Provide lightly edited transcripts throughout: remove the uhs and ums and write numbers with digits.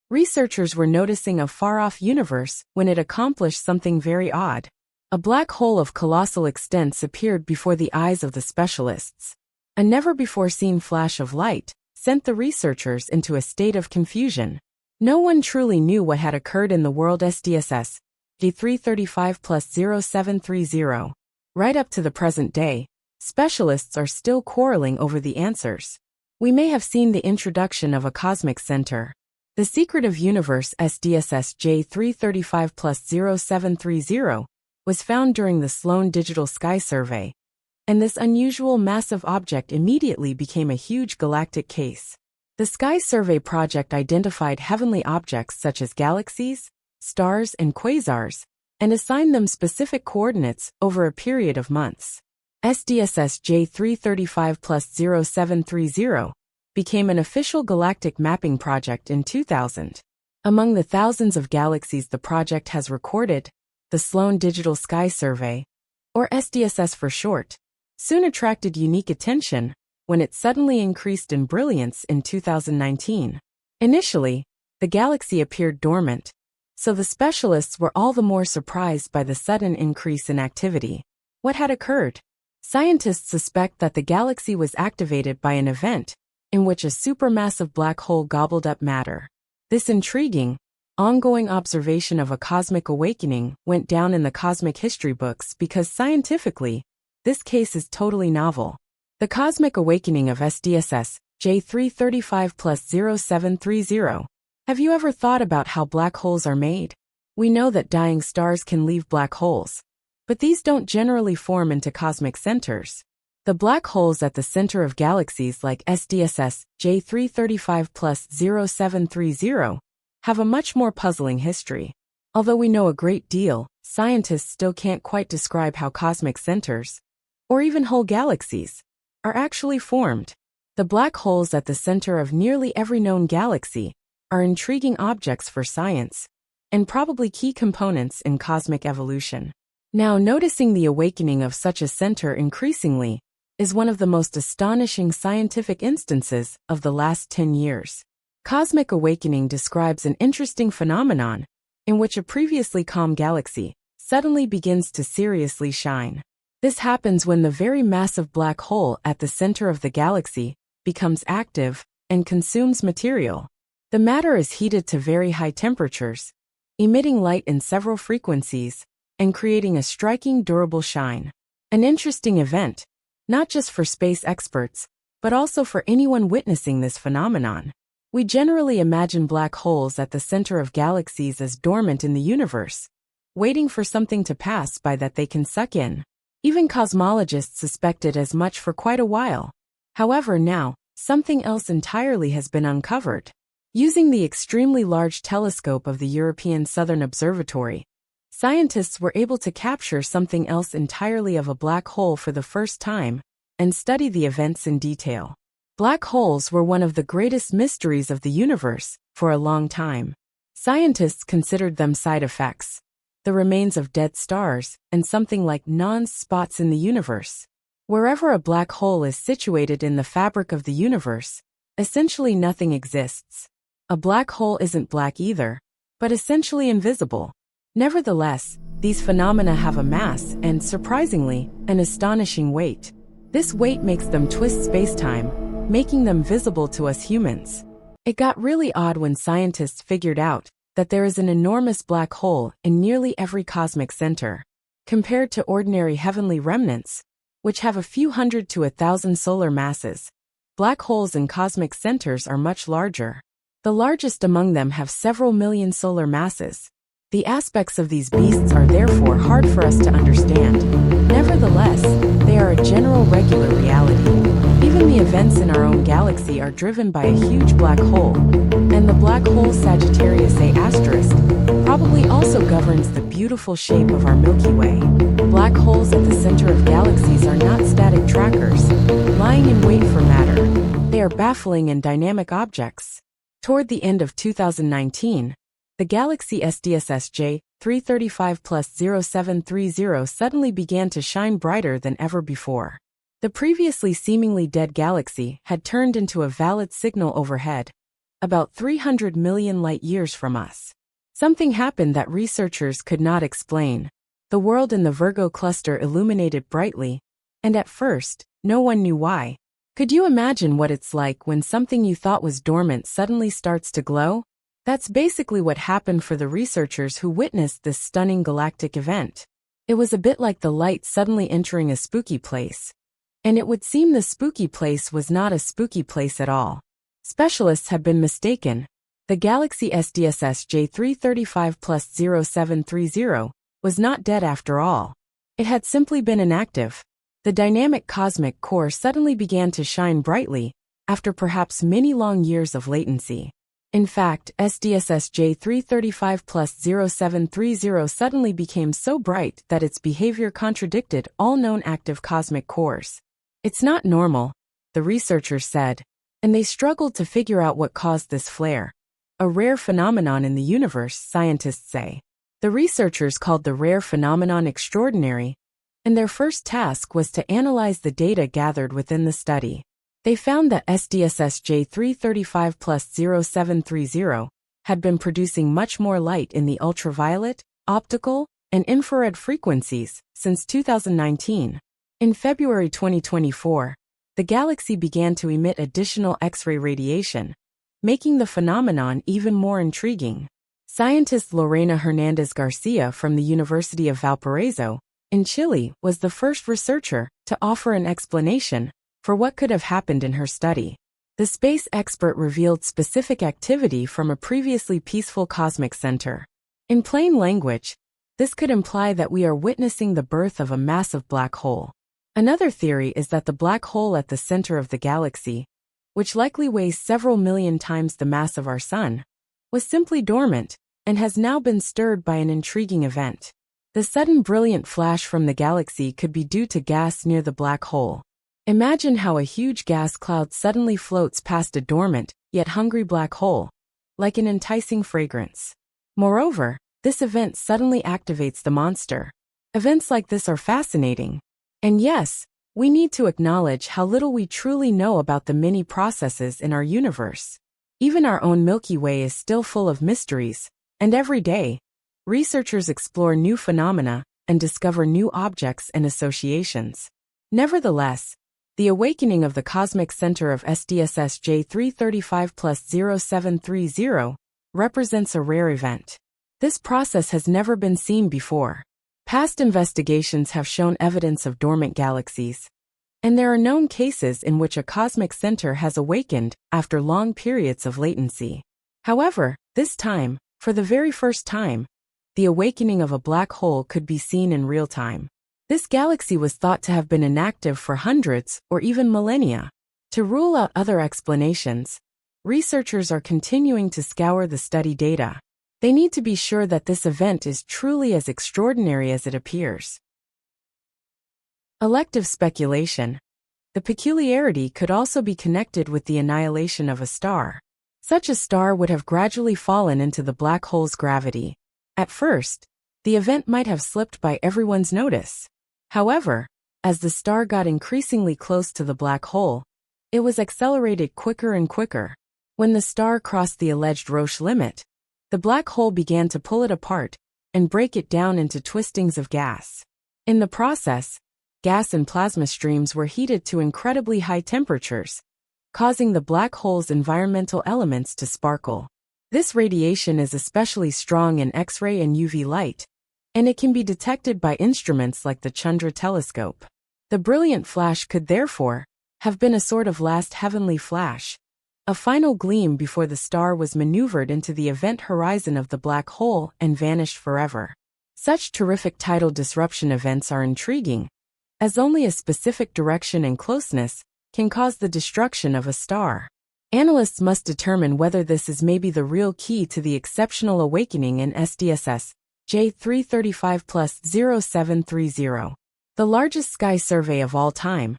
researchers were noticing a far-off universe when it accomplished something very odd. A black hole of colossal extent appeared before the eyes of the specialists. A never-before-seen flash of light sent the researchers into a state of confusion. No one truly knew what had occurred in the world SDSS G335+0730. Right up to the present day, specialists are still quarreling over the answers. We may have seen the introduction of a cosmic center. The secretive universe SDSS J335+0730 was found during the Sloan Digital Sky Survey, and this unusual massive object immediately became a huge galactic case. The Sky Survey project identified heavenly objects such as galaxies, stars, and quasars, and assigned them specific coordinates over a period of months. SDSS J335+0730 became an official galactic mapping project in 2000. Among the thousands of galaxies the project has recorded, the Sloan Digital Sky Survey, or SDSS for short, soon attracted unique attention when it suddenly increased in brilliance in 2019. Initially, the galaxy appeared dormant, so the specialists were all the more surprised by the sudden increase in activity. What had occurred? Scientists suspect that the galaxy was activated by an event in which a supermassive black hole gobbled up matter. This intriguing, ongoing observation of a cosmic awakening went down in the cosmic history books because scientifically, this case is totally novel. The cosmic awakening of SDSS J335+0730. Have you ever thought about how black holes are made? We know that dying stars can leave black holes, but these don't generally form into cosmic centers. The black holes at the center of galaxies like SDSS J335+0730 have a much more puzzling history. Although we know a great deal, scientists still can't quite describe how cosmic centers, or even whole galaxies, are actually formed. The black holes at the center of nearly every known galaxy are intriguing objects for science, and probably key components in cosmic evolution. Now, noticing the awakening of such a center increasingly is one of the most astonishing scientific instances of the last 10 years. Cosmic awakening describes an interesting phenomenon in which a previously calm galaxy suddenly begins to seriously shine. This happens when the very massive black hole at the center of the galaxy becomes active and consumes material. The matter is heated to very high temperatures, emitting light in several frequencies and creating a striking durable shine. An interesting event, not just for space experts, but also for anyone witnessing this phenomenon. We generally imagine black holes at the center of galaxies as dormant in the universe, waiting for something to pass by that they can suck in. Even cosmologists suspected as much for quite a while. However, now, something else entirely has been uncovered. Using the extremely large telescope of the European Southern Observatory, scientists were able to capture something else entirely of a black hole for the first time and study the events in detail. Black holes were one of the greatest mysteries of the universe for a long time. Scientists considered them side effects, the remains of dead stars, and something like non-spots in the universe. Wherever a black hole is situated in the fabric of the universe, essentially nothing exists. A black hole isn't black either, but essentially invisible. Nevertheless, these phenomena have a mass and, surprisingly, an astonishing weight. This weight makes them twist spacetime, making them visible to us humans. It got really odd when scientists figured out that there is an enormous black hole in nearly every cosmic center. Compared to ordinary heavenly remnants, which have a few hundred to 1,000 solar masses, black holes in cosmic centers are much larger. The largest among them have several million solar masses. The aspects of these beasts are therefore hard for us to understand. Nevertheless, they are a general regular reality. Even the events in our own galaxy are driven by a huge black hole, and the black hole Sagittarius A** probably also governs the beautiful shape of our Milky Way. Black holes at the center of galaxies are not static trackers, lying in wait for matter. They are baffling and dynamic objects. Toward the end of 2019, the galaxy SDSS J335+0730 suddenly began to shine brighter than ever before. The previously seemingly dead galaxy had turned into a valid signal overhead, about 300 million light-years from us. Something happened that researchers could not explain. The world in the Virgo cluster illuminated brightly, and at first, no one knew why. Could you imagine what it's like when something you thought was dormant suddenly starts to glow? That's basically what happened for the researchers who witnessed this stunning galactic event. It was a bit like the light suddenly entering a spooky place. And it would seem the spooky place was not a spooky place at all. Specialists had been mistaken. The galaxy SDSS J335+0730 was not dead after all. It had simply been inactive. The dynamic cosmic core suddenly began to shine brightly, after perhaps many long years of latency. In fact, SDSS J335+0730 suddenly became so bright that its behavior contradicted all known active cosmic cores. It's not normal, the researchers said, and they struggled to figure out what caused this flare. A rare phenomenon in the universe, scientists say. The researchers called the rare phenomenon extraordinary, and their first task was to analyze the data gathered within the study. They found that SDSS J335+0730 had been producing much more light in the ultraviolet, optical, and infrared frequencies since 2019. In February 2024, the galaxy began to emit additional X-ray radiation, making the phenomenon even more intriguing. Scientist Lorena Hernandez Garcia from the University of Valparaiso, in Chile, was the first researcher to offer an explanation for what could have happened in her study. The space expert revealed specific activity from a previously peaceful cosmic center. In plain language, this could imply that we are witnessing the birth of a massive black hole. Another theory is that the black hole at the center of the galaxy, which likely weighs several million times the mass of our Sun, was simply dormant and has now been stirred by an intriguing event. The sudden brilliant flash from the galaxy could be due to gas near the black hole. Imagine how a huge gas cloud suddenly floats past a dormant, yet hungry black hole, like an enticing fragrance. Moreover, this event suddenly activates the monster. Events like this are fascinating. And yes, we need to acknowledge how little we truly know about the many processes in our universe. Even our own Milky Way is still full of mysteries, and every day, researchers explore new phenomena and discover new objects and associations. Nevertheless, the awakening of the cosmic center of SDSS J335+0730 represents a rare event. This process has never been seen before. Past investigations have shown evidence of dormant galaxies, and there are known cases in which a cosmic center has awakened after long periods of latency. However, this time, for the very first time, the awakening of a black hole could be seen in real time. This galaxy was thought to have been inactive for hundreds or even millennia. To rule out other explanations, researchers are continuing to scour the study data. They need to be sure that this event is truly as extraordinary as it appears. Elective speculation. The peculiarity could also be connected with the annihilation of a star. Such a star would have gradually fallen into the black hole's gravity. At first, the event might have slipped by everyone's notice. However, as the star got increasingly close to the black hole, it was accelerated quicker and quicker. When the star crossed the alleged Roche limit, the black hole began to pull it apart and break it down into twistings of gas. In the process, gas and plasma streams were heated to incredibly high temperatures, causing the black hole's environmental elements to sparkle. This radiation is especially strong in X-ray and UV light, and it can be detected by instruments like the Chandra telescope. The brilliant flash could therefore have been a sort of last heavenly flash, a final gleam before the star was maneuvered into the event horizon of the black hole and vanished forever. Such terrific tidal disruption events are intriguing, as only a specific direction and closeness can cause the destruction of a star. Analysts must determine whether this is maybe the real key to the exceptional awakening in SDSS J335+0730, the largest sky survey of all time.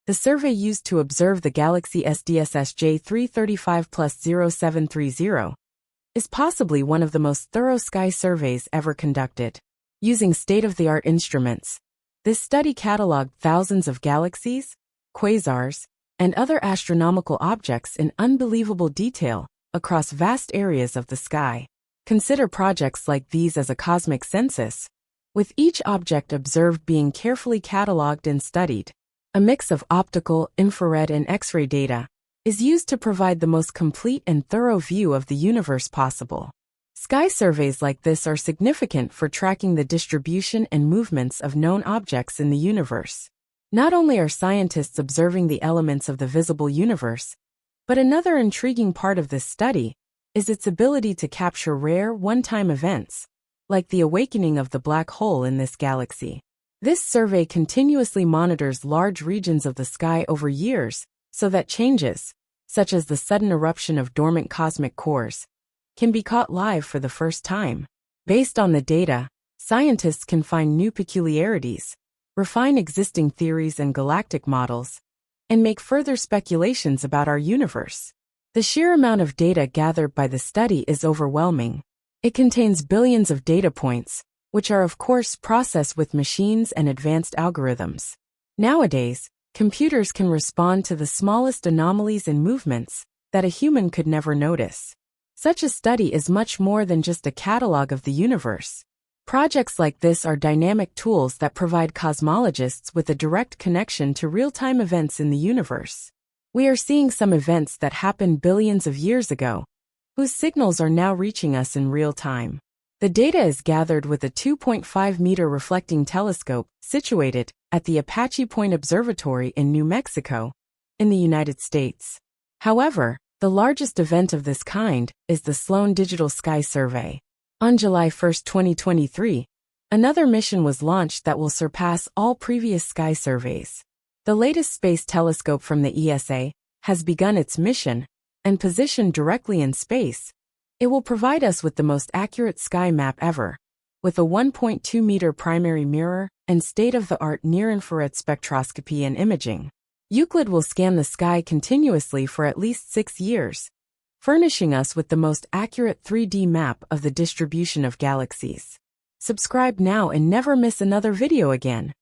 The survey used to observe the galaxy SDSS J335+0730 is possibly one of the most thorough sky surveys ever conducted. Using state-of-the-art instruments, this study cataloged thousands of galaxies, quasars, and other astronomical objects in unbelievable detail, across vast areas of the sky. Consider projects like these as a cosmic census, with each object observed being carefully catalogued and studied. A mix of optical, infrared, and X-ray data is used to provide the most complete and thorough view of the universe possible. Sky surveys like this are significant for tracking the distribution and movements of known objects in the universe. Not only are scientists observing the elements of the visible universe, but another intriguing part of this study is its ability to capture rare, one-time events, like the awakening of the black hole in this galaxy. This survey continuously monitors large regions of the sky over years so that changes, such as the sudden eruption of dormant cosmic cores, can be caught live for the first time. Based on the data, scientists can find new peculiarities, refine existing theories and galactic models, and make further speculations about our universe. The sheer amount of data gathered by the study is overwhelming. It contains billions of data points, which are of course processed with machines and advanced algorithms. Nowadays, computers can respond to the smallest anomalies and movements that a human could never notice. Such a study is much more than just a catalog of the universe. Projects like this are dynamic tools that provide cosmologists with a direct connection to real-time events in the universe. We are seeing some events that happened billions of years ago, whose signals are now reaching us in real time. The data is gathered with a 2.5-meter reflecting telescope situated at the Apache Point Observatory in New Mexico, in the United States. However, the largest event of this kind is the Sloan Digital Sky Survey. On July 1, 2023, another mission was launched that will surpass all previous sky surveys. The latest space telescope from the ESA has begun its mission, and positioned directly in space, it will provide us with the most accurate sky map ever, with a 1.2-meter primary mirror and state-of-the-art near-infrared spectroscopy and imaging. Euclid will scan the sky continuously for at least 6 years, furnishing us with the most accurate 3D map of the distribution of galaxies. Subscribe now and never miss another video again.